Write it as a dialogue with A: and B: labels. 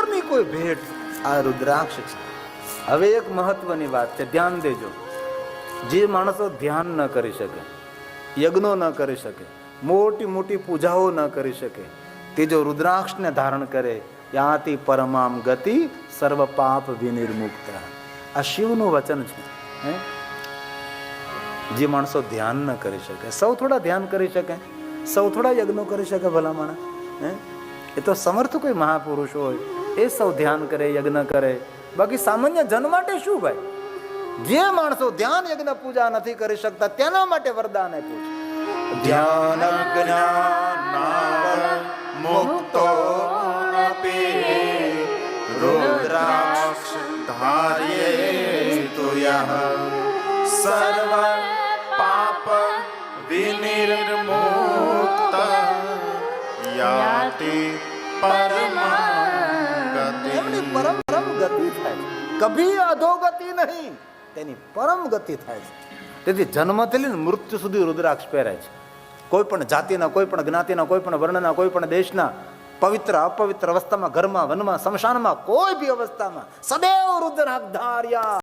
A: ઈશ્વરની કોઈ ભેટ આ રુદ્રાક્ષ છે. હવે એક મહત્વની વાત છે, ધ્યાન દેજો. જે માણસો ધ્યાન ન કરી શકે, યજ્ઞો ન કરી શકે, મોટી મોટી પૂજાઓ ન કરી શકે, તે જો રુદ્રાક્ષને ધારણ કરે, યાતિ પરમામ ગતિ સર્વ પાપ વિનિર્મુક્ત. આ શિવનું વચન છે. જે માણસો ધ્યાન ન કરી શકે, સૌ થોડા ધ્યાન કરી શકે, સૌ થોડા યજ્ઞો કરી શકે, ભલા માણસ. એ તો સમર્થ કોઈ મહાપુરુષ હોય એ સૌ ધ્યાન કરે, યજ્ઞ કરે. બાકી સામાન્ય જન માટે શું ભાઈ? જે માણસો ધ્યાન યજ્ઞ પૂજા નથી કરી શકતા તેના માટે વરદાન આપ્યું છે. ધ્યાન જ્ઞાન મુક્તો રુદ્રાક્ષ ધાર્યેતુ યઃ સર્વ પાપ વિનિર્મુક્ત યાતિ પરમ ગતિ. પરમ ગતિ થાય, કભી અધોગતિ નહીં, તેની પરમ ગતિ થાય છે. તેથી જન્મથી લઈને મૃત્યુ સુધી રુદ્રાક્ષ પહેરાય છે. કોઈ પણ જાતિના, કોઈ પણ જ્ઞાતિના, કોઈ પણ વર્ણના, કોઈ પણ દેશના, પવિત્ર અપવિત્ર અવસ્થામાં, ઘરમાં, વનમાં, સ્મશાનમાં, કોઈ બી અવસ્થામાં સદૈવ રુદ્રાક્ષ ધાર્યા.